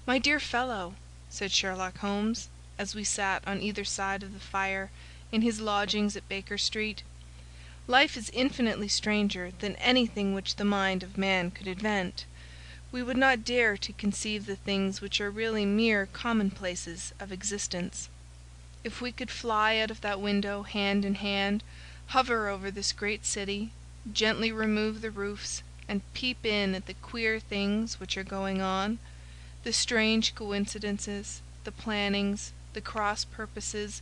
"My dear fellow," said Sherlock Holmes, as we sat on either side of the fire in his lodgings at Baker Street, "life is infinitely stranger than anything which the mind of man could invent. We would not dare to conceive the things which are really mere commonplaces of existence. If we could fly out of that window hand in hand, hover over this great city, gently remove the roofs, and peep in at the queer things which are going on, the strange coincidences, the plannings, the cross purposes,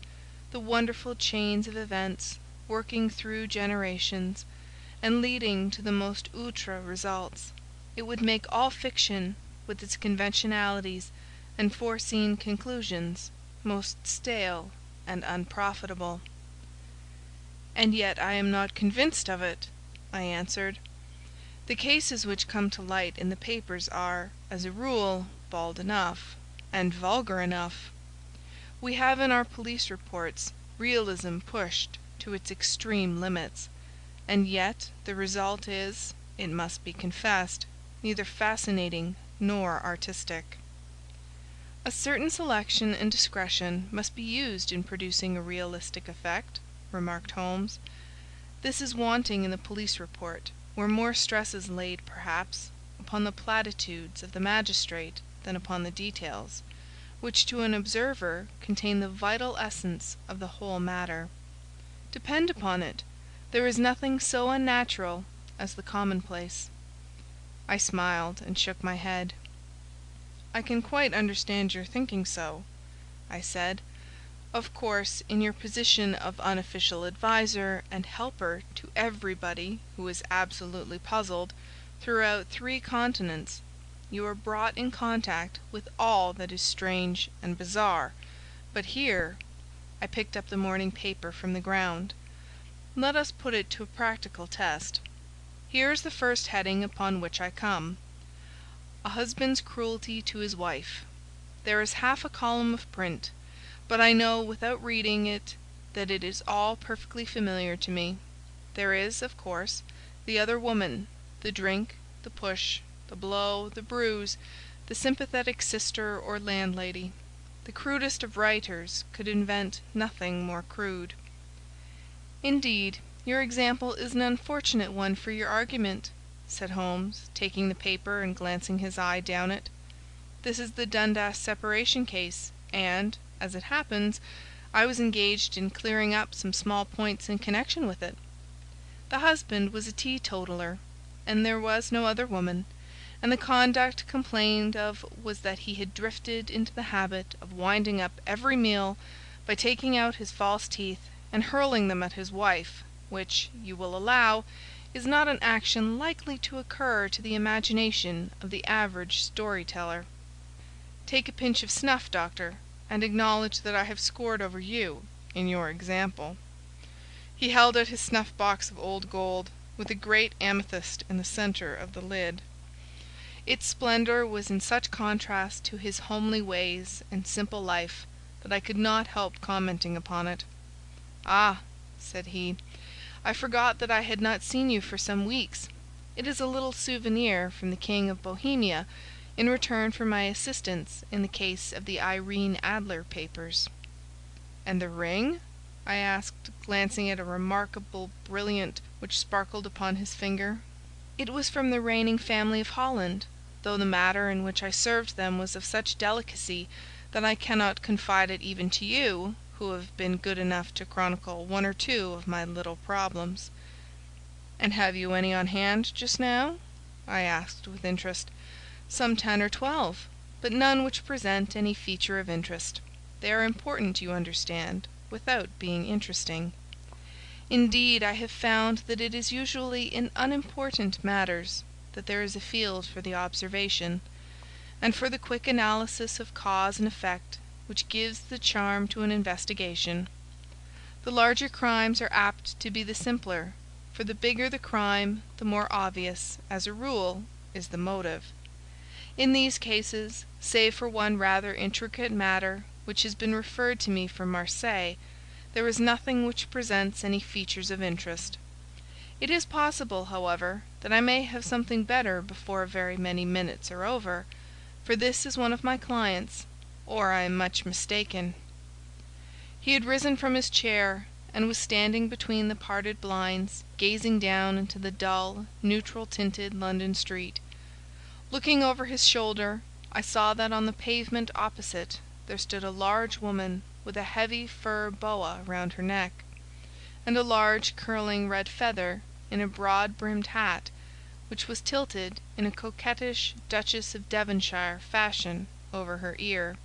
the wonderful chains of events, working through generations, and leading to the most outre results, it would make all fiction, with its conventionalities and foreseen conclusions, most stale and unprofitable." "And yet I am not convinced of it," I answered. "The cases which come to light in the papers are, as a rule, bald enough, and vulgar enough. We have in our police reports realism pushed to its extreme limits, and yet the result is, it must be confessed, neither fascinating nor artistic." "A certain selection and discretion must be used in producing a realistic effect," remarked Holmes. "This is wanting in the police report, where more stress is laid, perhaps, upon the platitudes of the magistrate than upon the details, which to an observer contain the vital essence of the whole matter. Depend upon it, there is nothing so unnatural as the commonplace." I smiled and shook my head. "I can quite understand your thinking so," I said. "Of course, in your position of unofficial adviser and helper to everybody who is absolutely puzzled, throughout 3 continents, you are brought in contact with all that is strange and bizarre. But here—" I picked up the morning paper from the ground. "Let us put it to a practical test. Here is the first heading upon which I come: 'A husband's cruelty to his wife.' There is half a column of print, but I know without reading it that it is all perfectly familiar to me. There is, of course, the other woman, the drink, the push, the blow, the bruise, the sympathetic sister or landlady. The crudest of writers could invent nothing more crude." "Indeed, your example is an unfortunate one for your argument," said Holmes, taking the paper and glancing his eye down it. "This is the Dundas separation case, and, as it happens, I was engaged in clearing up some small points in connection with it. The husband was a teetotaler, and there was no other woman, and the conduct complained of was that he had drifted into the habit of winding up every meal by taking out his false teeth and hurling them at his wife, which, you will allow, is not an action likely to occur to the imagination of the average story-teller. Take a pinch of snuff, Doctor, and acknowledge that I have scored over you in your example." He held out his snuff-box of old gold, with a great amethyst in the centre of the lid. Its splendour was in such contrast to his homely ways and simple life that I could not help commenting upon it. "Ah," said he, "I forgot that I had not seen you for some weeks. It is a little souvenir from the King of Bohemia in return for my assistance in the case of the Irene Adler papers." "And the ring?" I asked, glancing at a remarkable brilliant which sparkled upon his finger. "It was from the reigning family of Holland, though the matter in which I served them was of such delicacy that I cannot confide it even to you, who have been good enough to chronicle 1 or 2 of my little problems." "And have you any on hand just now?" I asked with interest. "Some 10 or 12, but none which present any feature of interest. They are important, you understand, without being interesting. Indeed, I have found that it is usually in unimportant matters that there is a field for the observation, and for the quick analysis of cause and effect which gives the charm to an investigation. The larger crimes are apt to be the simpler, for the bigger the crime, the more obvious, as a rule, is the motive. In these cases, save for one rather intricate matter which has been referred to me from Marseilles, there is nothing which presents any features of interest. It is possible, however, that I may have something better before very many minutes are over, for this is one of my clients, or I am much mistaken." He had risen from his chair, and was standing between the parted blinds, gazing down into the dull, neutral-tinted London street. Looking over his shoulder, I saw that on the pavement opposite there stood a large woman with a heavy fur boa round her neck, and a large curling red feather in a broad-brimmed hat, which was tilted in a coquettish Duchess of Devonshire fashion over her ear.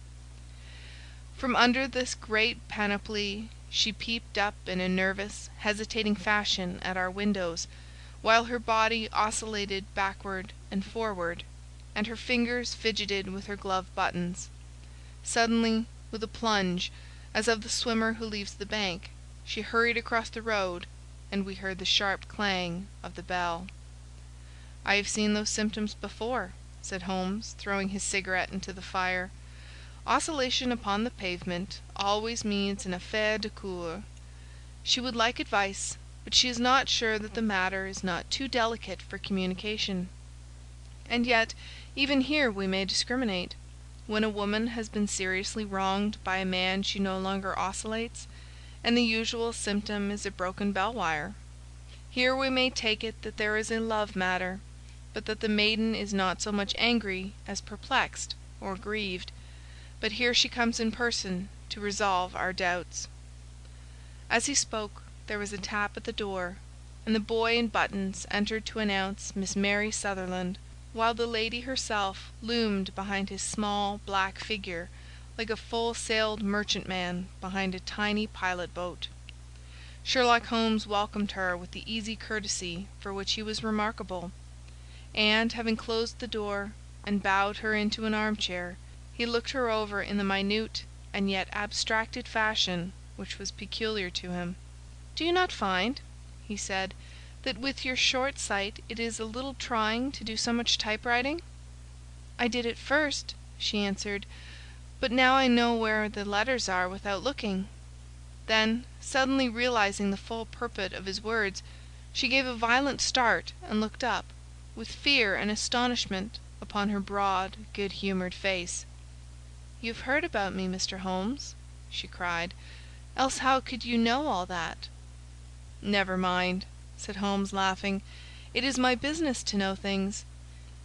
From under this great panoply she peeped up in a nervous, hesitating fashion at our windows, while her body oscillated backward and forward, and her fingers fidgeted with her glove buttons. Suddenly, with a plunge, as of the swimmer who leaves the bank, she hurried across the road, and we heard the sharp clang of the bell. "I have seen those symptoms before," said Holmes, throwing his cigarette into the fire. "Oscillation upon the pavement always means an affaire de coeur. She would like advice, but she is not sure that the matter is not too delicate for communication. And yet, even here we may discriminate. When a woman has been seriously wronged by a man she no longer oscillates, and the usual symptom is a broken bell wire. Here we may take it that there is a love matter, but that the maiden is not so much angry as perplexed or grieved. But here she comes in person to resolve our doubts." As he spoke, there was a tap at the door, and the boy in buttons entered to announce Miss Mary Sutherland, while the lady herself loomed behind his small black figure like a full-sailed merchantman behind a tiny pilot-boat. Sherlock Holmes welcomed her with the easy courtesy for which he was remarkable, and, having closed the door and bowed her into an armchair, he looked her over in the minute and yet abstracted fashion which was peculiar to him. "Do you not find," he said, "that with your short sight it is a little trying to do so much typewriting?" "I did at first," she answered, "but now I know where the letters are without looking." Then, suddenly realizing the full purport of his words, she gave a violent start and looked up, with fear and astonishment upon her broad, good-humoured face. "You have heard about me, Mr. Holmes?" she cried. "Else how could you know all that?" "Never mind," said Holmes, laughing. "It is my business to know things.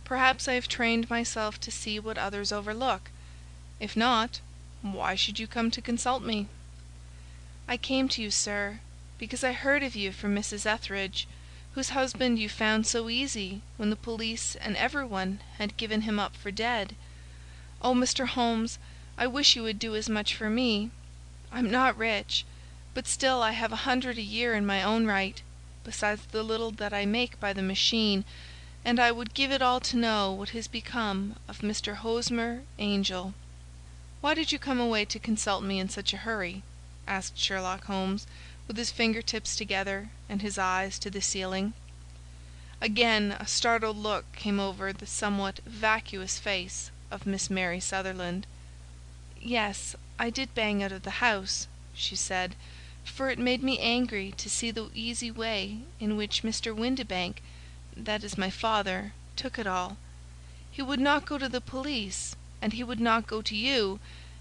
Perhaps I have trained myself to see what others overlook. If not, why should you come to consult me?" "I came to you, sir, because I heard of you from Mrs. Etheridge, whose husband you found so easy when the police and everyone had given him up for dead. Oh, Mr. Holmes, I wish you would do as much for me. I'm not rich, but still I have 100 a year in my own right, besides the little that I make by the machine, and I would give it all to know what has become of Mr. Hosmer Angel." "Why did you come away to consult me in such a hurry?" asked Sherlock Holmes, with his finger-tips together and his eyes to the ceiling. Again a startled look came over the somewhat vacuous face of Miss Mary Sutherland. "Yes, I did bang out of the house," she said, "for it made me angry to see the easy way in which Mr. Windibank, that is my father, took it all. He would not go to the police, and he would not go to you,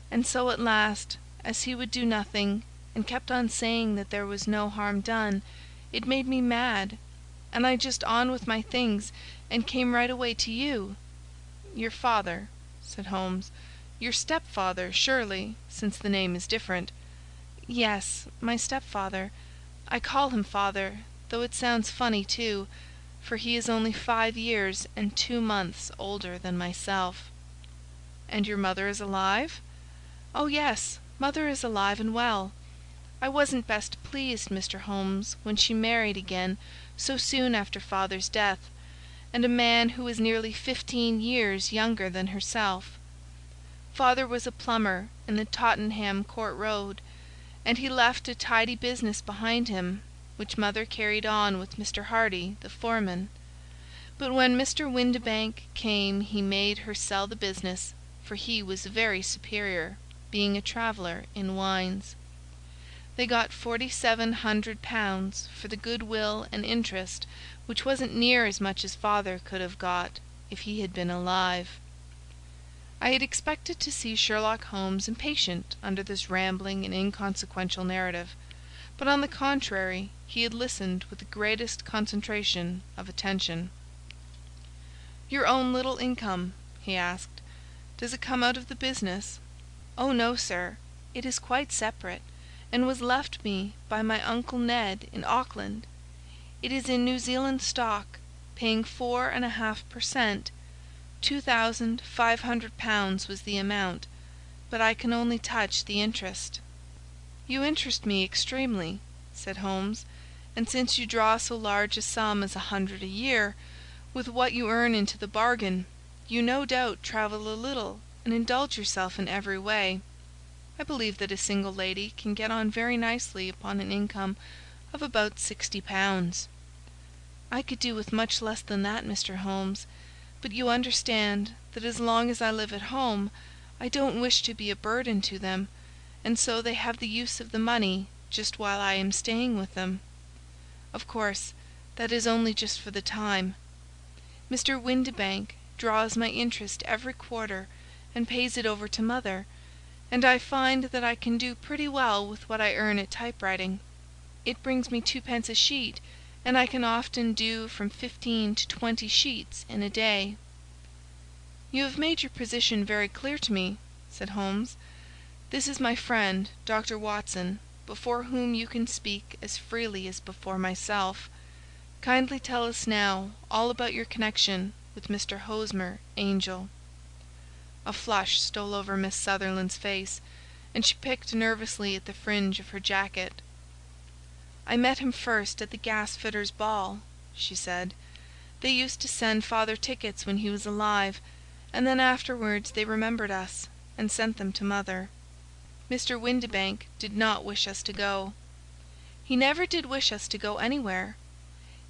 and so at last, as he would do nothing, and kept on saying that there was no harm done, it made me mad, and I just on with my things, and came right away to you." "Your father," said Holmes. "Your stepfather, surely, since the name is different." "Yes, my stepfather. I call him father, though it sounds funny too, for he is only 5 years and 2 months older than myself." "And your mother is alive?" "Oh yes, mother is alive and well. I wasn't best pleased, Mr. Holmes, when she married again so soon after father's death, and a man who was nearly 15 years younger than herself. Father was a plumber in the Tottenham Court Road, and he left a tidy business behind him, which mother carried on with Mr. Hardy, the foreman. But when Mr. Windibank came he made her sell the business, for he was very superior, being a traveller in wines. They got £4,700 for the goodwill and interest, which wasn't near as much as father could have got if he had been alive." I had expected to see Sherlock Holmes impatient under this rambling and inconsequential narrative, but on the contrary he had listened with the greatest concentration of attention. "Your own little income?" he asked. "Does it come out of the business?" "Oh no, sir. It is quite separate, and was left me by my Uncle Ned in Auckland. It is in New Zealand stock, paying 4½ per cent. £2,500 was the amount, but I can only touch the interest." "You interest me extremely," said Holmes, "and since you draw so large a sum as 100 a year, with what you earn into the bargain, you no doubt travel a little and indulge yourself in every way. I believe that a single lady can get on very nicely upon an income of about £60. "I could do with much less than that, Mr. Holmes, but you understand that as long as I live at home I don't wish to be a burden to them, and so they have the use of the money just while I am staying with them. Of course, that is only just for the time. Mr. Windibank draws my interest every quarter and pays it over to mother, and I find that I can do pretty well with what I earn at typewriting. It brings me 2d. a sheet, and I can often do from 15 to 20 sheets in a day." "You have made your position very clear to me," said Holmes. "This is my friend, Dr. Watson, before whom you can speak as freely as before myself. Kindly tell us now all about your connection with Mr. Hosmer Angel." A flush stole over Miss Sutherland's face, and she picked nervously at the fringe of her jacket. "I met him first at the gasfitters' ball," she said. "They used to send father tickets when he was alive, and then afterwards they remembered us, and sent them to mother. Mr. Windibank did not wish us to go. He never did wish us to go anywhere.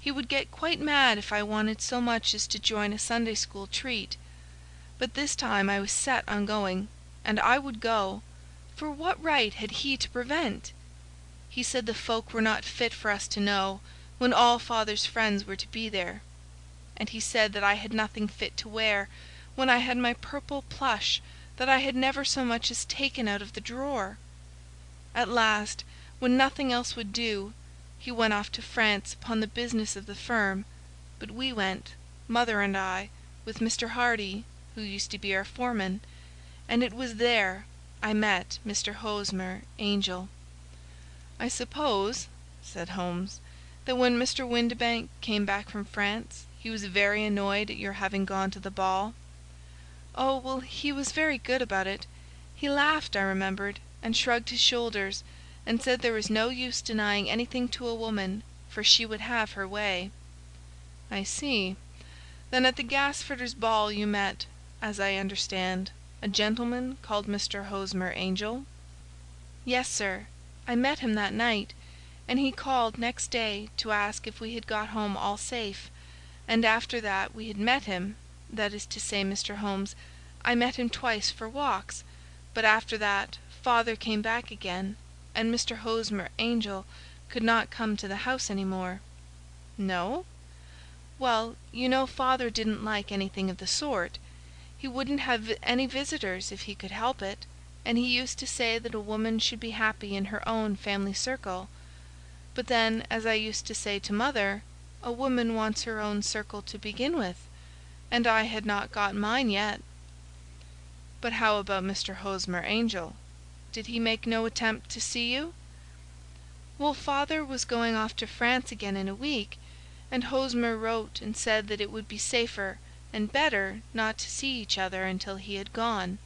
He would get quite mad if I wanted so much as to join a Sunday school treat. But this time I was set on going, and I would go, for what right had he to prevent? He said the folk were not fit for us to know, when all father's friends were to be there. And he said that I had nothing fit to wear, when I had my purple plush that I had never so much as taken out of the drawer. At last, when nothing else would do, he went off to France upon the business of the firm, but we went, mother and I, with Mr. Hardy, who used to be our foreman, and it was there I met Mr. Hosmer Angel." "I suppose," said Holmes, "that when Mr. Windibank came back from France he was very annoyed at your having gone to the ball." "Oh, well, he was very good about it. He laughed, I remembered, and shrugged his shoulders, and said there was no use denying anything to a woman, for she would have her way." "I see. Then at the gasfitters' ball you met, as I understand, a gentleman called Mr. Hosmer Angel?" "Yes, sir. I met him that night, and he called next day to ask if we had got home all safe, and after that we had met him, that is to say, Mr. Holmes, I met him twice for walks, but after that father came back again, and Mr. Hosmer Angel could not come to the house any more." "No?" "Well, you know father didn't like anything of the sort. He wouldn't have any visitors if he could help it, and he used to say that a woman should be happy in her own family circle. But then, as I used to say to mother, a woman wants her own circle to begin with, and I had not got mine yet." "But how about Mr. Hosmer Angel? Did he make no attempt to see you?" "Well, father was going off to France again in a week, and Hosmer wrote and said that it would be safer and better not to see each other until he had gone.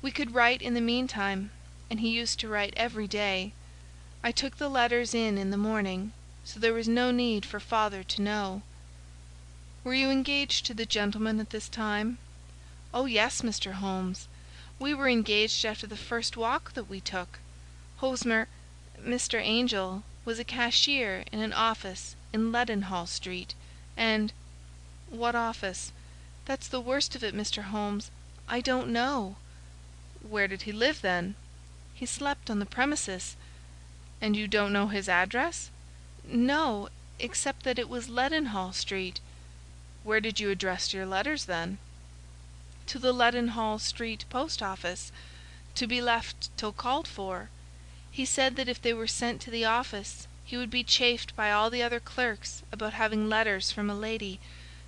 We could write in the meantime, and he used to write every day. I took the letters in the morning, so there was no need for father to know." "Were you engaged to the gentleman at this time?" "Oh yes, Mr. Holmes. We were engaged after the first walk that we took. Mr. Angel was a cashier in an office in Leadenhall Street, and—" "What office? That's the worst of it, Mr. Holmes. I don't know." "Where did he live, then?" "He slept on the premises." "And you don't know his address?" "No, except that it was Leadenhall Street." "Where did you address your letters, then?" to the Leadenhall Street post office, to be left till called for. He said that if they were sent to the office, he would be chaffed by all the other clerks about having letters from a lady,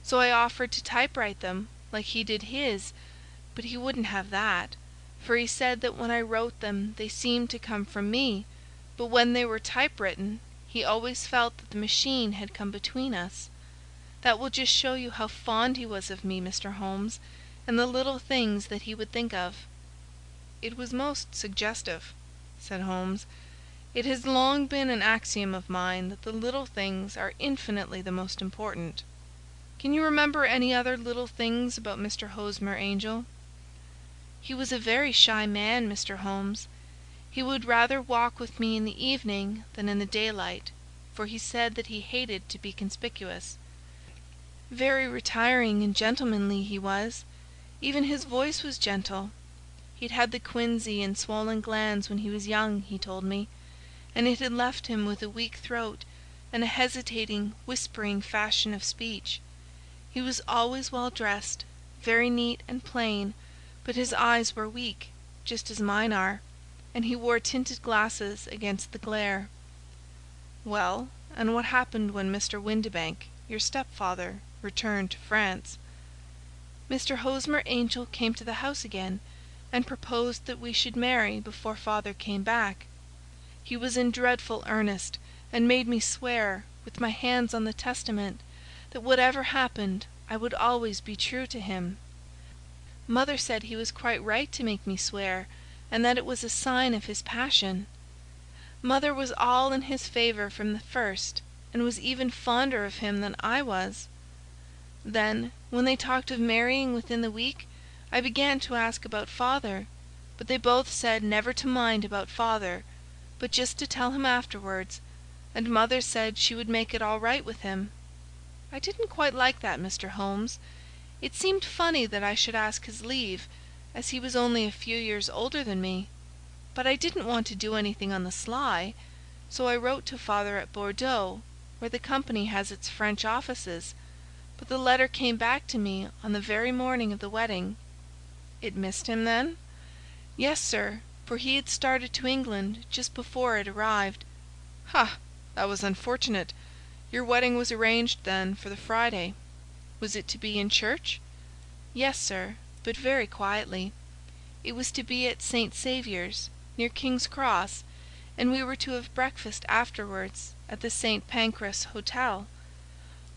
so I offered to typewrite them, like he did his, but he wouldn't have that, for he said that when I wrote them they seemed to come from me, but when they were typewritten, he always felt that the machine had come between us. That will just show you how fond he was of me, Mr. Holmes, and the little things that he would think of." "It was most suggestive," said Holmes. "It has long been an axiom of mine that the little things are infinitely the most important. Can you remember any other little things about Mr. Hosmer Angel?" "He was a very shy man, Mr. Holmes. He would rather walk with me in the evening than in the daylight, for he said that he hated to be conspicuous. Very retiring and gentlemanly he was. Even his voice was gentle. He'd had the quinsy and swollen glands when he was young, he told me, and it had left him with a weak throat and a hesitating, whispering fashion of speech. He was always well dressed, very neat and plain, but his eyes were weak, just as mine are, and he wore tinted glasses against the glare." "Well, and what happened when Mr. Windibank, your stepfather, returned to France?" "Mr. Hosmer Angel came to the house again, and proposed that we should marry before father came back. He was in dreadful earnest, and made me swear, with my hands on the testament, that whatever happened I would always be true to him. Mother said he was quite right to make me swear, and that it was a sign of his passion. Mother was all in his favour from the first, and was even fonder of him than I was. Then, when they talked of marrying within the week, I began to ask about father, but they both said never to mind about father, but just to tell him afterwards, and mother said she would make it all right with him. I didn't quite like that, Mr. Holmes. It seemed funny that I should ask his leave, as he was only a few years older than me, but I didn't want to do anything on the sly, so I wrote to father at Bordeaux, where the company has its French offices, but the letter came back to me on the very morning of the wedding." "It missed him, then?" "Yes, sir, for he had started to England just before it arrived." "Ha! That was unfortunate. Your wedding was arranged, then, for the Friday. Was it to be in church?" "Yes, sir, but very quietly. It was to be at St. Saviour's, near King's Cross, and we were to have breakfast afterwards at the St. Pancras Hotel.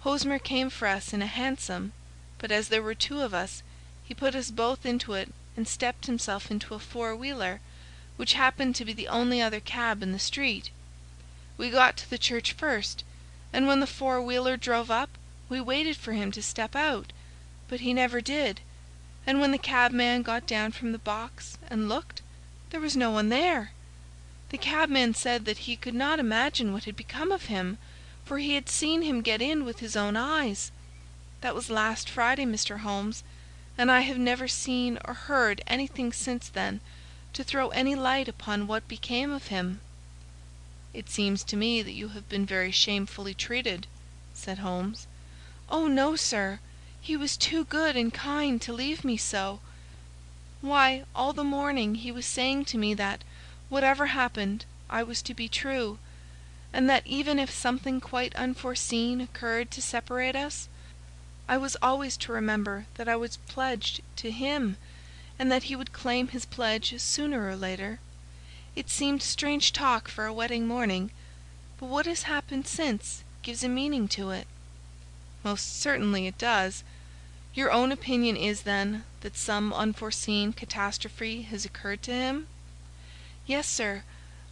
Hosmer came for us in a hansom, but as there were two of us, he put us both into it and stepped himself into a four-wheeler, which happened to be the only other cab in the street. We got to the church first, and when the four-wheeler drove up, we waited for him to step out, but he never did, and when the cabman got down from the box and looked, there was no one there. The cabman said that he could not imagine what had become of him, for he had seen him get in with his own eyes. That was last Friday, Mr. Holmes, and I have never seen or heard anything since then to throw any light upon what became of him." "It seems to me that you have been very shamefully treated," said Holmes. "Oh, no, sir. He was too good and kind to leave me so. Why, all the morning he was saying to me that, whatever happened, I was to be true, and that even if something quite unforeseen occurred to separate us, I was always to remember that I was pledged to him, and that he would claim his pledge sooner or later. It seemed strange talk for a wedding morning, but what has happened since gives a meaning to it." "Most certainly it does. Your own opinion is, then, that some unforeseen catastrophe has occurred to him?" "Yes, sir.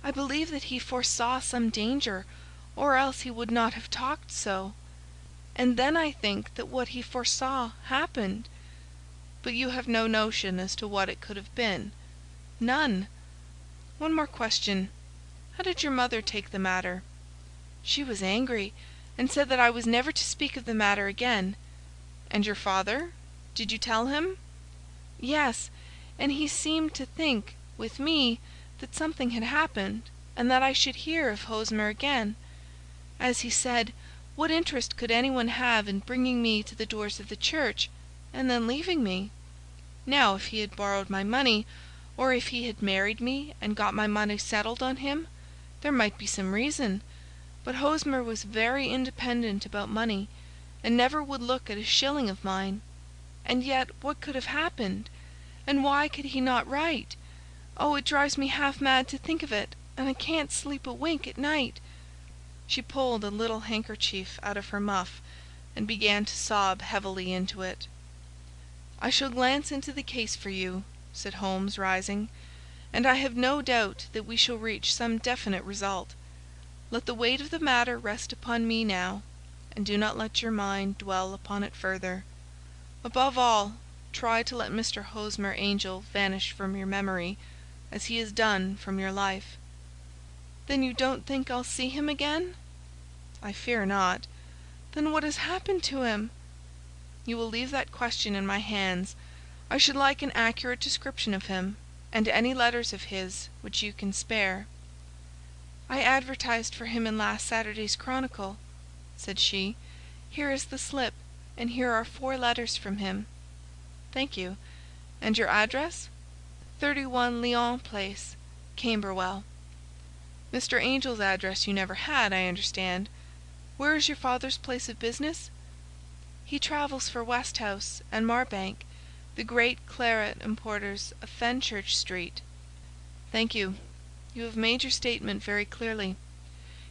I believe that he foresaw some danger, or else he would not have talked so. And then I think that what he foresaw happened." "But you have no notion as to what it could have been?" "None." "One more question. How did your mother take the matter?" "She was angry, and said that I was never to speak of the matter again." "And your father? Did you tell him?" "Yes, and he seemed to think, with me, that something had happened, and that I should hear of Hosmer again. As he said, what interest could anyone have in bringing me to the doors of the church, and then leaving me?" Now if he had borrowed my money, or if he had married me and got my money settled on him, there might be some reason. But Hosmer was very independent about money, and never would look at a shilling of mine. And yet what could have happened? And why could he not write? Oh, it drives me half mad to think of it, and I can't sleep a wink at night." She pulled a little handkerchief out of her muff, and began to sob heavily into it. "I shall glance into the case for you," said Holmes, rising, "and I have no doubt that we shall reach some definite result. Let the weight of the matter rest upon me now, and do not let your mind dwell upon it further. Above all, try to let Mr. Hosmer Angel vanish from your memory, as he has done from your life." "Then you don't think I'll see him again?" "I fear not." "Then what has happened to him?" "You will leave that question in my hands. I should like an accurate description of him, and any letters of his which you can spare." "I advertised for him in last Saturday's Chronicle," said she. "Here is the slip, and here are 4 letters from him." "Thank you. And your address?" 31 Lyon Place, Camberwell. "Mr. Angel's address you never had, I understand. Where is your father's place of business?" "He travels for Westhouse and Marbank, the great claret importers of Fenchurch Street." "Thank you. You have made your statement very clearly.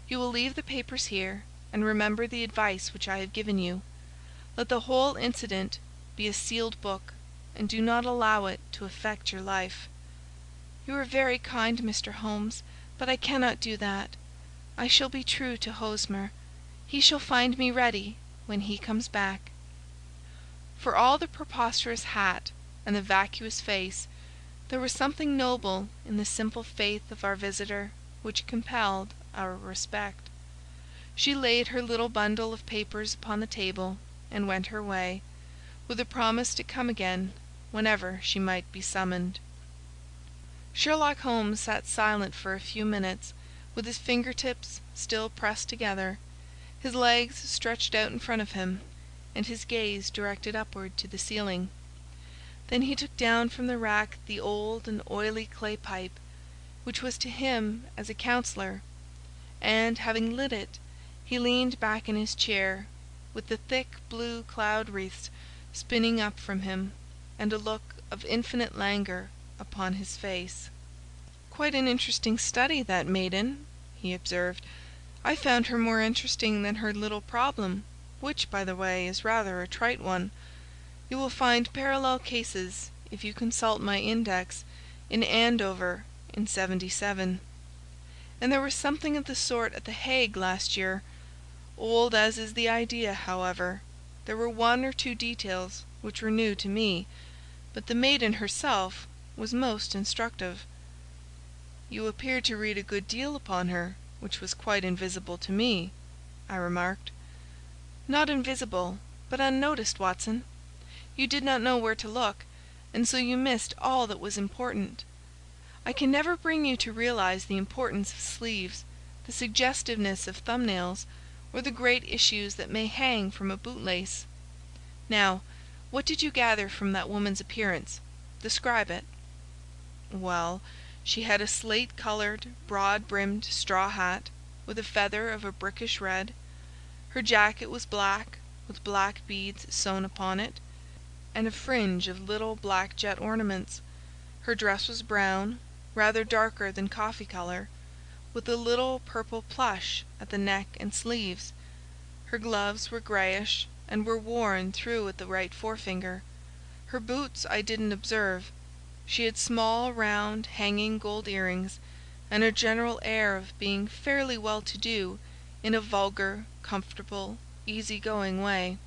You will leave the papers here, and remember the advice which I have given you. Let the whole incident be a sealed book, and do not allow it to affect your life." "You are very kind, Mr. Holmes, but I cannot do that. I shall be true to Hosmer. He shall find me ready when he comes back." For all the preposterous hat and the vacuous face, there was something noble in the simple faith of our visitor which compelled our respect. She laid her little bundle of papers upon the table and went her way, with a promise to come again whenever she might be summoned. Sherlock Holmes sat silent for a few minutes, with his finger-tips still pressed together, his legs stretched out in front of him, and his gaze directed upward to the ceiling. Then he took down from the rack the old and oily clay pipe, which was to him as a counsellor, and, having lit it, he leaned back in his chair, with the thick blue cloud-wreaths spinning up from him, and a look of infinite languor upon his face. "Quite an interesting study, that maiden," he observed. "I found her more interesting than her little problem, which, by the way, is rather a trite one. You will find parallel cases, if you consult my index, in Andover in '77. And there was something of the sort at the Hague last year. Old as is the idea, however, there were 1 or 2 details which were new to me, but the maiden herself was most instructive." "You appeared to read a good deal upon her, which was quite invisible to me," I remarked. "Not invisible, but unnoticed, Watson. You did not know where to look, and so you missed all that was important. I can never bring you to realize the importance of sleeves, the suggestiveness of thumbnails, or the great issues that may hang from a bootlace. Now, what did you gather from that woman's appearance? Describe it." "Well, she had a slate-coloured, broad-brimmed straw hat, with a feather of a brickish red. Her jacket was black, with black beads sewn upon it, and a fringe of little black jet ornaments. Her dress was brown, rather darker than coffee colour, with a little purple plush at the neck and sleeves. Her gloves were greyish, and were worn through at the right forefinger. Her boots I didn't observe. She had small, round, hanging gold earrings, and a general air of being fairly well-to-do in a vulgar, comfortable, easy-going way."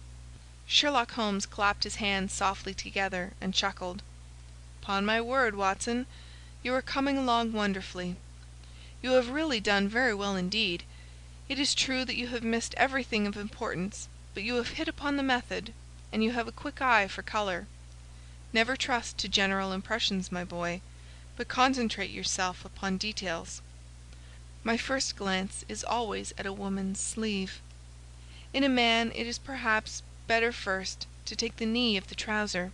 Sherlock Holmes clapped his hands softly together and chuckled. "'Pon my word, Watson, you are coming along wonderfully. You have really done very well indeed. It is true that you have missed everything of importance, but you have hit upon the method, and you have a quick eye for colour. Never trust to general impressions, my boy, but concentrate yourself upon details. My first glance is always at a woman's sleeve. In a man it is perhaps better first to take the knee of the trouser.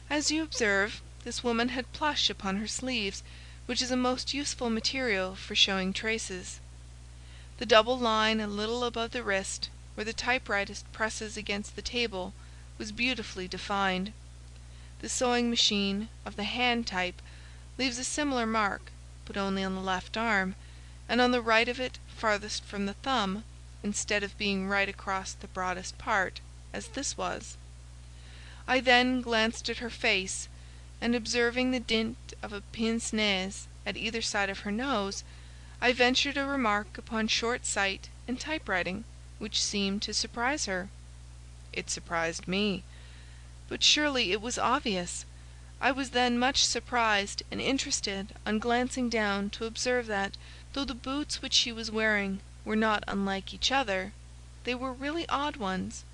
As you observe, this woman had plush upon her sleeves, which is a most useful material for showing traces. The double line a little above the wrist, where the typewriter presses against the table, was beautifully defined. The sewing machine, of the hand type, leaves a similar mark, but only on the left arm, and on the right of it farthest from the thumb, instead of being right across the broadest part, as this was. I then glanced at her face, and observing the dint of a pince nez at either side of her nose, I ventured a remark upon short sight and typewriting, which seemed to surprise her. It surprised me. But surely it was obvious. I was then much surprised and interested on glancing down to observe that, though the boots which she was wearing were not unlike each other, they were really odd ones,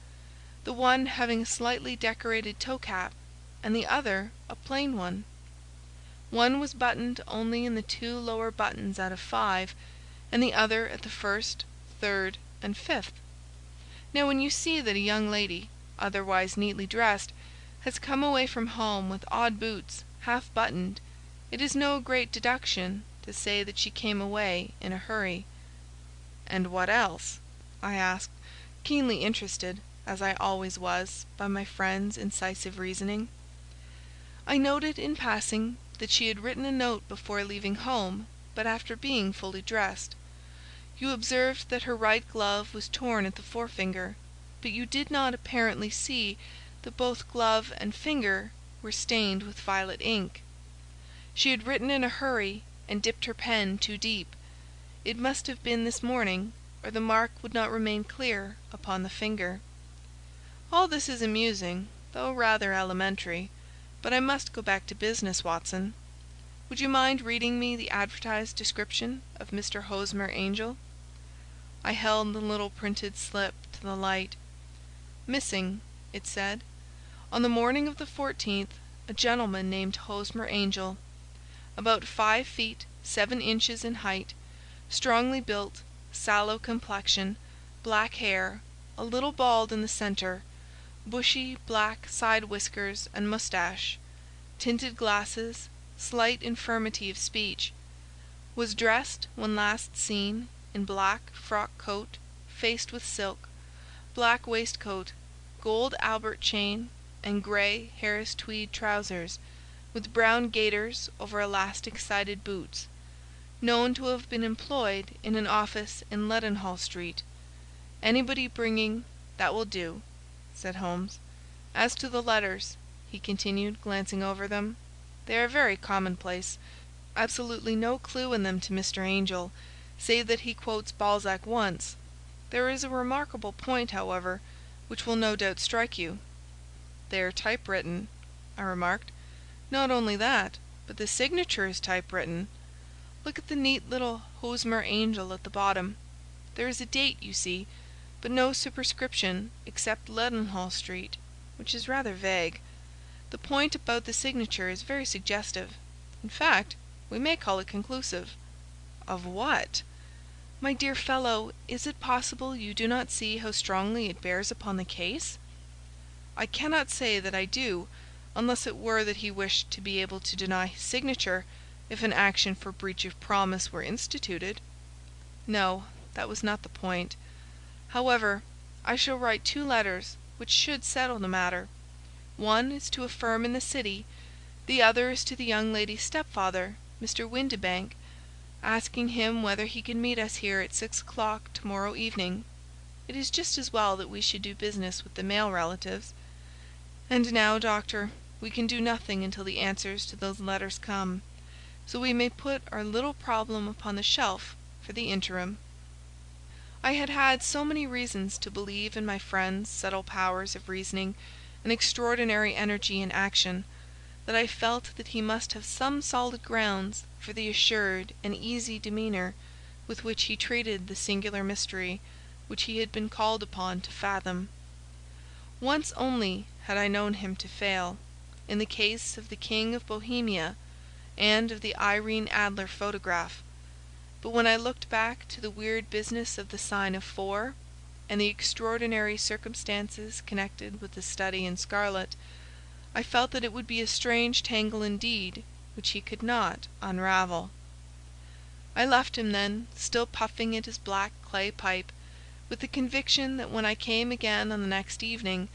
the one having a slightly decorated toe-cap, and the other a plain one. One was buttoned only in the 2 lower buttons out of 5, and the other at the 1st, 3rd, and 5th. Now when you see that a young lady, otherwise neatly dressed, has come away from home with odd boots, half buttoned, it is no great deduction to say that she came away in a hurry. "And what else?" I asked, keenly interested, as I always was, by my friend's incisive reasoning. I noted in passing that she had written a note before leaving home, but after being fully dressed. You observed that her right glove was torn at the forefinger, but you did not apparently see that both glove and finger were stained with violet ink. She had written in a hurry and dipped her pen too deep. It must have been this morning, or the mark would not remain clear upon the finger. All this is amusing, though rather elementary, but I must go back to business, Watson. Would you mind reading me the advertised description of Mr. Hosmer Angel? I held the little printed slip to the light. "Missing," it said, "on the morning of the 14th, a gentleman named Hosmer Angel, about 5 feet 7 inches in height, strongly built, sallow complexion, black hair, a little bald in the centre, bushy black side whiskers and moustache, tinted glasses, slight infirmity of speech, was dressed when last seen in black frock coat faced with silk, black waistcoat, gold Albert chain, and grey Harris tweed trousers, with brown gaiters over elastic-sided boots, known to have been employed in an office in Leadenhall Street. Anybody bringing—" "That will do," said Holmes. "As to the letters," he continued, glancing over them, "they are very commonplace. Absolutely no clue in them to Mr. Angel, save that he quotes Balzac once. There is a remarkable point, however, which will no doubt strike you." "They are typewritten," I remarked. "Not only that, but the signature is typewritten. Look at the neat little Hosmer Angel at the bottom. There is a date, you see, but no superscription except Leadenhall Street, which is rather vague. The point about the signature is very suggestive. In fact, we may call it conclusive." "Of what?" "My dear fellow, is it possible you do not see how strongly it bears upon the case?" "I cannot say that I do, unless it were that he wished to be able to deny his signature if an action for breach of promise were instituted. No, that was not the point. However, I shall write 2 letters which should settle the matter. One is to a firm in the city, the other is to the young lady's stepfather, Mr. Windibank, asking him whether he can meet us here at 6 o'clock tomorrow evening. It is just as well that we should do business with the male relatives. And now, Doctor, we can do nothing until the answers to those letters come, so we may put our little problem upon the shelf for the interim." I had had so many reasons to believe in my friend's subtle powers of reasoning and extraordinary energy in action, that I felt that he must have some solid grounds for the assured and easy demeanour with which he treated the singular mystery which he had been called upon to fathom. Once only had I known him to fail, in the case of the King of Bohemia and of the Irene Adler photograph. But when I looked back to the weird business of the sign of 4, and the extraordinary circumstances connected with the study in scarlet, I felt that it would be a strange tangle indeed, which he could not unravel. I left him then, still puffing at his black clay pipe, with the conviction that when I came again on the next evening,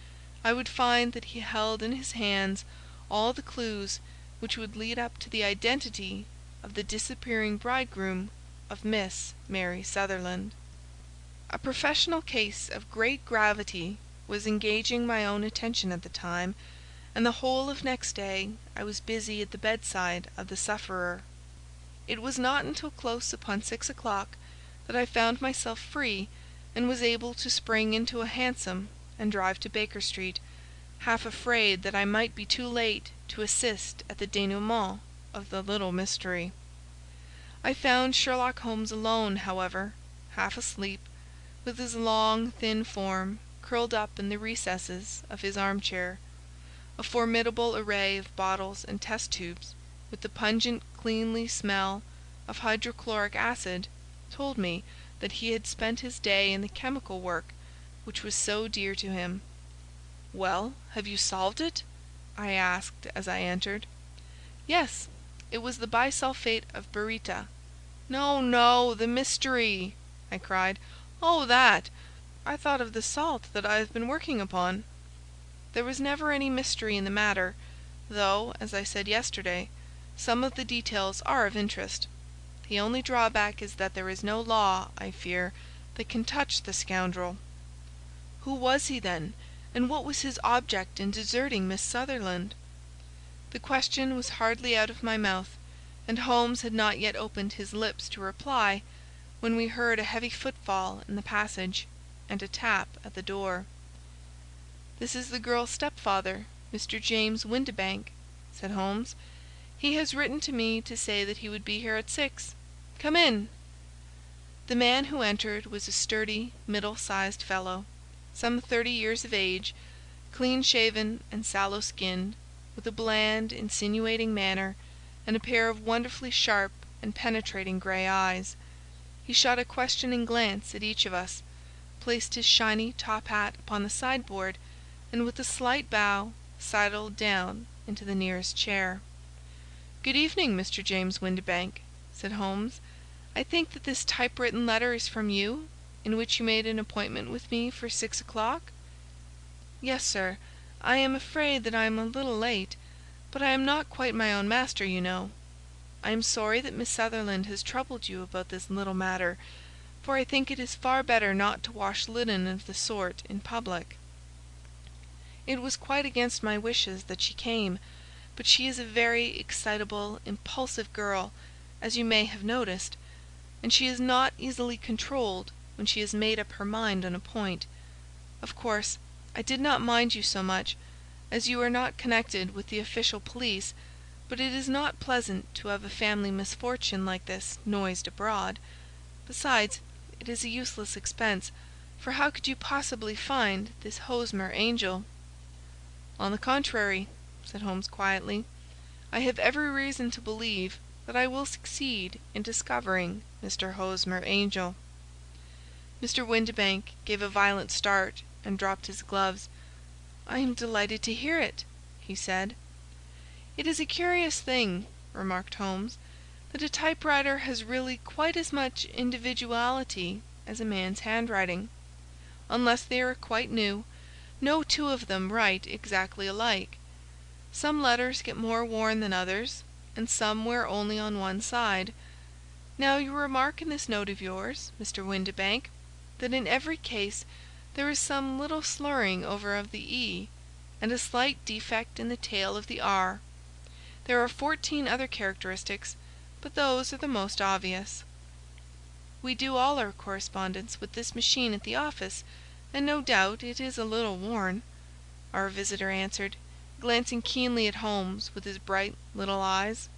I would find that he held in his hands all the clues which would lead up to the identity of the disappearing bridegroom of Miss Mary Sutherland. A professional case of great gravity was engaging my own attention at the time, and the whole of next day I was busy at the bedside of the sufferer. It was not until close upon 6 o'clock that I found myself free and was able to spring into a hansom and drive to Baker Street, half afraid that I might be too late to assist at the dénouement of the little mystery. I found Sherlock Holmes alone, however, half asleep, with his long, thin form curled up in the recesses of his armchair. A formidable array of bottles and test tubes, with the pungent cleanly smell of hydrochloric acid, told me that he had spent his day in the chemical work which was so dear to him. "Well, have you solved it?" I asked as I entered. "Yes, it was the bisulphate of baryta." "No, no, the mystery!" I cried. "Oh, that! I thought of the salt that I have been working upon." There was never any mystery in the matter, though, as I said yesterday, some of the details are of interest. The only drawback is that there is no law, I fear, that can touch the scoundrel. Who was he, then, and what was his object in deserting Miss Sutherland? The question was hardly out of my mouth, and Holmes had not yet opened his lips to reply, when we heard a heavy footfall in the passage, and a tap at the door. "This is the girl's stepfather, Mr. James Windibank," said Holmes. "He has written to me to say that he would be here at 6. Come in." The man who entered was a sturdy, middle-sized fellow, some 30 years of age, clean-shaven and sallow-skinned, with a bland, insinuating manner, and a pair of wonderfully sharp and penetrating grey eyes. He shot a questioning glance at each of us, placed his shiny top hat upon the sideboard, and with a slight bow sidled down into the nearest chair. "Good evening, Mr. James Windibank," said Holmes. "I think that this typewritten letter is from you, in which you made an appointment with me for 6 o'clock?" "Yes, sir. I am afraid that I am a little late, but I am not quite my own master, you know. I am sorry that Miss Sutherland has troubled you about this little matter, for I think it is far better not to wash linen of the sort in public. It was quite against my wishes that she came, but she is a very excitable, impulsive girl, as you may have noticed, and she is not easily controlled when she has made up her mind on a point. Of course, I did not mind you so much, as you are not connected with the official police, but it is not pleasant to have a family misfortune like this noised abroad. Besides, it is a useless expense, for how could you possibly find this Hosmer angel?" "On the contrary," said Holmes quietly, "I have every reason to believe that I will succeed in discovering Mr. Hosmer Angel." Mr. Windibank gave a violent start and dropped his gloves. "I am delighted to hear it," he said. "It is a curious thing," remarked Holmes, "that a typewriter has really quite as much individuality as a man's handwriting. Unless they are quite new, no two of them write exactly alike. Some letters get more worn than others, and some wear only on one side. Now you remark in this note of yours, Mr. Windibank, that in every case there is some little slurring over of the E, and a slight defect in the tail of the R. There are 14 other characteristics, but those are the most obvious." "We do all our correspondence with this machine at the office, and no doubt it is a little worn," our visitor answered, glancing keenly at Holmes with his bright little eyes.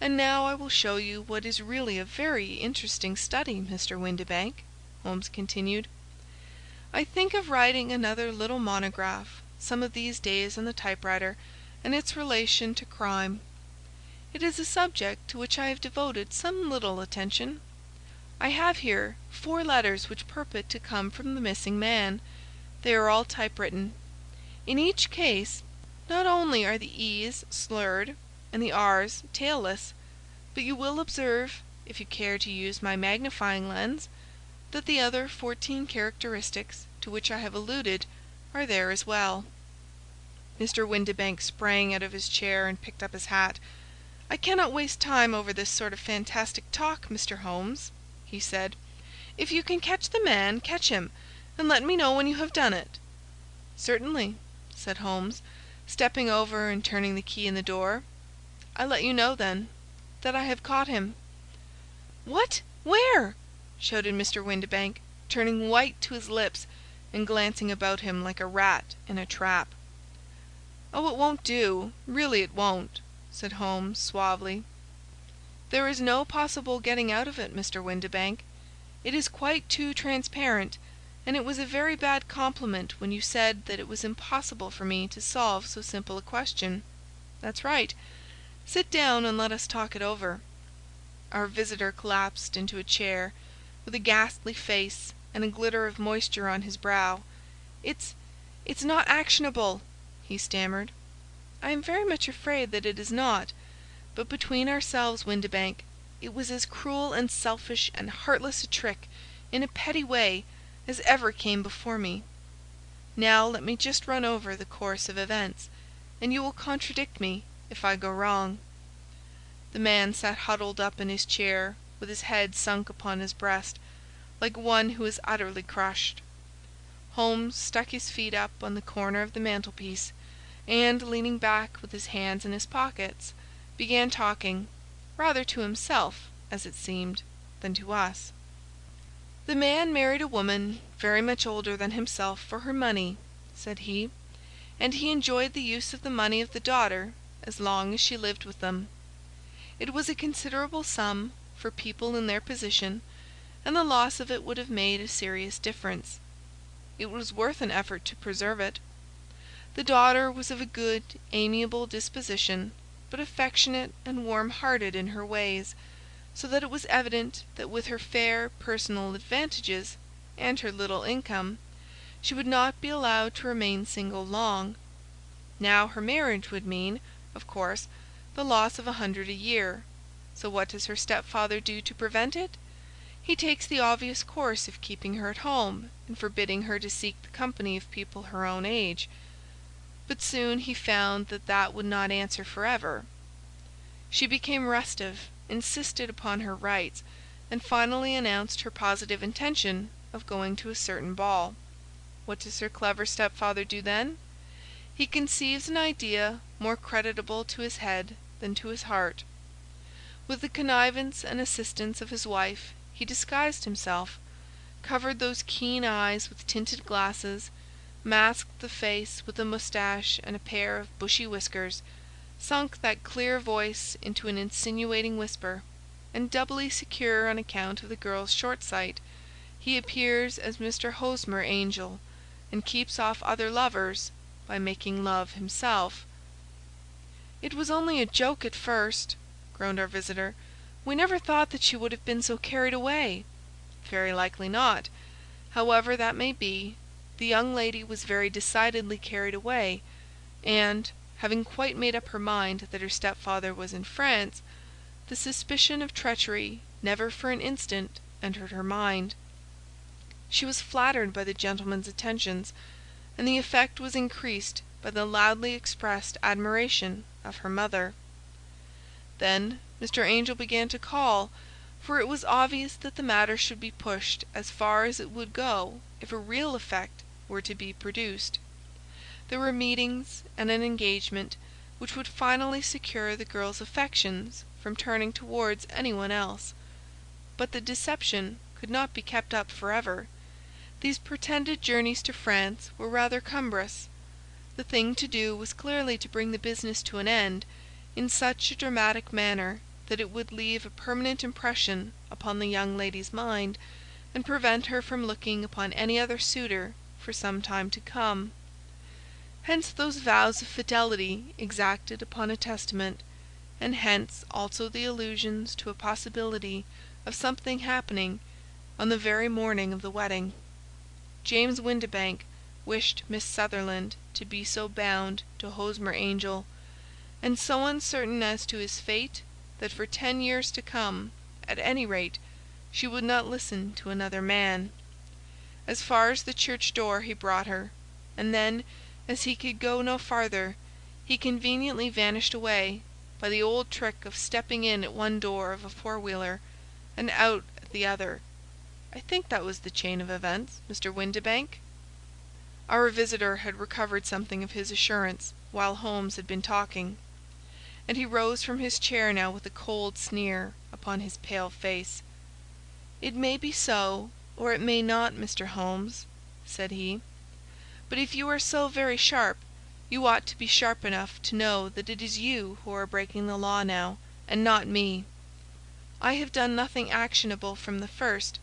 "And now I will show you what is really a very interesting study, Mr. Windibank," Holmes continued. "I think of writing another little monograph some of these days on the typewriter and its relation to crime. It is a subject to which I have devoted some little attention. I have here 4 letters which purport to come from the missing man. They are all typewritten. In each case Not only are the E's slurred and the R's tailless, but you will observe, if you care to use my magnifying lens, that the other 14 characteristics to which I have alluded are there as well." Mr. Windibank sprang out of his chair and picked up his hat. "I cannot waste time over this sort of fantastic talk, Mr. Holmes," he said. "If you can catch the man, catch him, and let me know when you have done it." "Certainly," said Holmes, stepping over and turning the key in the door. "I let you know, then, that I have caught him." "What? Where?" shouted Mr. Windibank, turning white to his lips and glancing about him like a rat in a trap. "Oh, it won't do. Really it won't," said Holmes, suavely. "There is no possible getting out of it, Mr. Windibank. It is quite too transparent, and it was a very bad compliment when you said that it was impossible for me to solve so simple a question. That's right. Sit down and let us talk it over." Our visitor collapsed into a chair, with a ghastly face and a glitter of moisture on his brow. It's not actionable," he stammered. "I am very much afraid that it is not. But between ourselves, Windibank, it was as cruel and selfish and heartless a trick, in a petty way, as ever came before me. Now let me just run over the course of events, and you will contradict me if I go wrong." The man sat huddled up in his chair, with his head sunk upon his breast, like one who is utterly crushed. Holmes stuck his feet up on the corner of the mantelpiece, and, leaning back with his hands in his pockets, began talking, rather to himself, as it seemed, than to us. "The man married a woman very much older than himself for her money," said he, "and he enjoyed the use of the money of the daughter as long as she lived with them. It was a considerable sum for people in their position, and the loss of it would have made a serious difference. It was worth an effort to preserve it. The daughter was of a good, amiable disposition, but affectionate and warm-hearted in her ways, so that it was evident that with her fair personal advantages and her little income, she would not be allowed to remain single long. Now her marriage would mean, of course, the loss of 100 a year. So what does her stepfather do to prevent it? He takes the obvious course of keeping her at home and forbidding her to seek the company of people her own age. But soon he found that that would not answer forever. She became restive, insisted upon her rights, and finally announced her positive intention of going to a certain ball. What does her clever stepfather do then? He conceives an idea more creditable to his head than to his heart. With the connivance and assistance of his wife, he disguised himself, covered those keen eyes with tinted glasses, masked the face with a moustache and a pair of bushy whiskers, sunk that clear voice into an insinuating whisper, and doubly secure on account of the girl's short sight, he appears as Mr. Hosmer Angel, and keeps off other lovers by making love himself. "It was only a joke at first," groaned our visitor. "We never thought that she would have been so carried away." "Very likely not. However that may be, the young lady was very decidedly carried away, and, having quite made up her mind that her stepfather was in France, the suspicion of treachery never for an instant entered her mind. She was flattered by the gentleman's attentions, and the effect was increased by the loudly expressed admiration of her mother. Then Mr. Angel began to call, for it was obvious that the matter should be pushed as far as it would go if a real effect were to be produced. There were meetings and an engagement which would finally secure the girl's affections from turning towards anyone else. But the deception could not be kept up forever. These pretended journeys to France were rather cumbrous. The thing to do was clearly to bring the business to an end in such a dramatic manner that it would leave a permanent impression upon the young lady's mind, and prevent her from looking upon any other suitor for some time to come. Hence those vows of fidelity exacted upon a testament, and hence also the allusions to a possibility of something happening on the very morning of the wedding. James Windibank wished Miss Sutherland to be so bound to Hosmer Angel, and so uncertain as to his fate, that for 10 years to come, at any rate, she would not listen to another man. As far as the church door he brought her, and then, as he could go no farther, he conveniently vanished away, by the old trick of stepping in at one door of a four-wheeler, and out at the other. I think that was the chain of events, Mr. Windibank." Our visitor had recovered something of his assurance while Holmes had been talking, and he rose from his chair now with a cold sneer upon his pale face. "It may be so, or it may not, Mr. Holmes," said he. "But if you are so very sharp, you ought to be sharp enough to know that it is you who are breaking the law now, and not me. I have done nothing actionable from the first,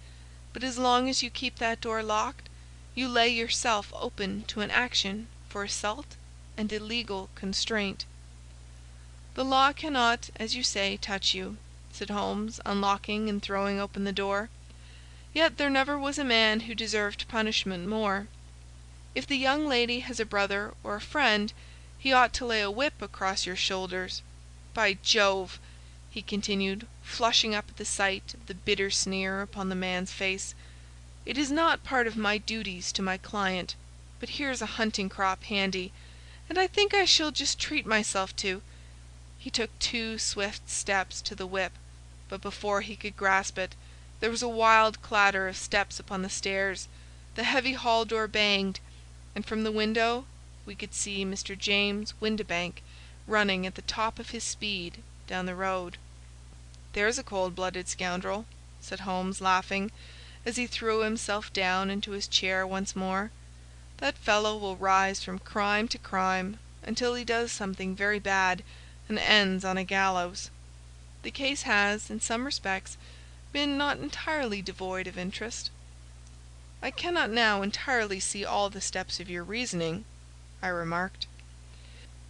but as long as you keep that door locked, you lay yourself open to an action for assault and illegal constraint." "The law cannot, as you say, touch you," said Holmes, unlocking and throwing open the door. "Yet there never was a man who deserved punishment more. If the young lady has a brother or a friend, he ought to lay a whip across your shoulders. By Jove!" he continued, flushing up at the sight of the bitter sneer upon the man's face, "it is not part of my duties to my client, but here's a hunting crop handy, and I think I shall just treat myself to—" He took 2 swift steps to the whip, but before he could grasp it, there was a wild clatter of steps upon the stairs, the heavy hall door banged, and from the window we could see Mr. James Windibank running at the top of his speed down the road. "There's a cold-blooded scoundrel," said Holmes, laughing, as he threw himself down into his chair once more. "That fellow will rise from crime to crime, until he does something very bad, and ends on a gallows. The case has, in some respects, been not entirely devoid of interest." "I cannot now entirely see all the steps of your reasoning," I remarked.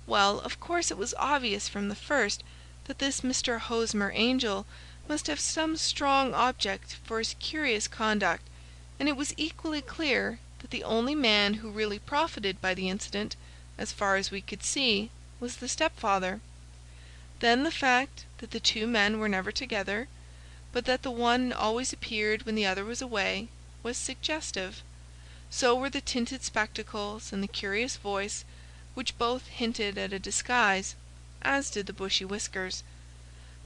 "Well, of course it was obvious from the first that this Mr. Hosmer Angel must have some strong object for his curious conduct, and it was equally clear that the only man who really profited by the incident, as far as we could see, was the stepfather. Then the fact that the 2 men were never together, but that the one always appeared when the other was away, was suggestive. So were the tinted spectacles and the curious voice, which both hinted at a disguise, as did the bushy whiskers.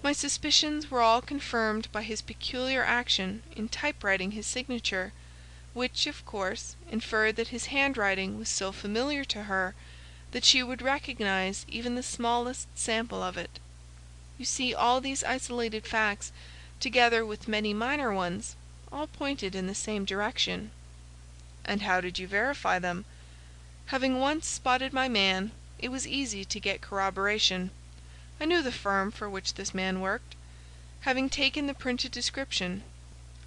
My suspicions were all confirmed by his peculiar action in typewriting his signature, which, of course, inferred that his handwriting was so familiar to her that she would recognize even the smallest sample of it. You see, all these isolated facts, together with many minor ones, all pointed in the same direction." "And how did you verify them?" "Having once spotted my man, it was easy to get corroboration. I knew the firm for which this man worked. Having taken the printed description,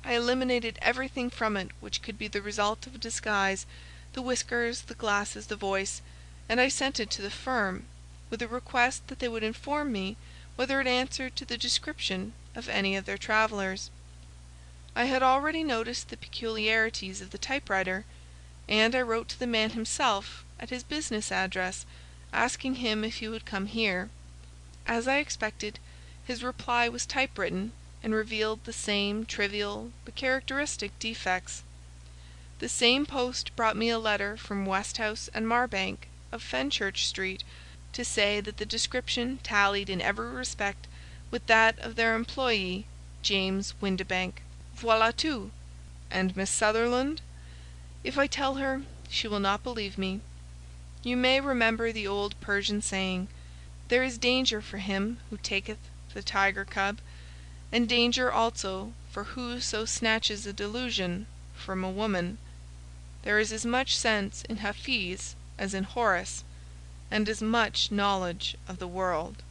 I eliminated everything from it which could be the result of a disguise, the whiskers, the glasses, the voice, and I sent it to the firm, with a request that they would inform me whether it answered to the description of any of their travellers. I had already noticed the peculiarities of the typewriter, and I wrote to the man himself at his business address, asking him if he would come here. As I expected, his reply was typewritten, and revealed the same trivial but characteristic defects. The same post brought me a letter from Westhouse and Marbank, of Fenchurch Street, to say that the description tallied in every respect with that of their employee, James Windibank. Voilà tout." "And Miss Sutherland?" "If I tell her, she will not believe me. You may remember the old Persian saying, 'There is danger for him who taketh the tiger cub, and danger also for whoso snatches a delusion from a woman.' There is as much sense in Hafiz as in Horace, and as much knowledge of the world."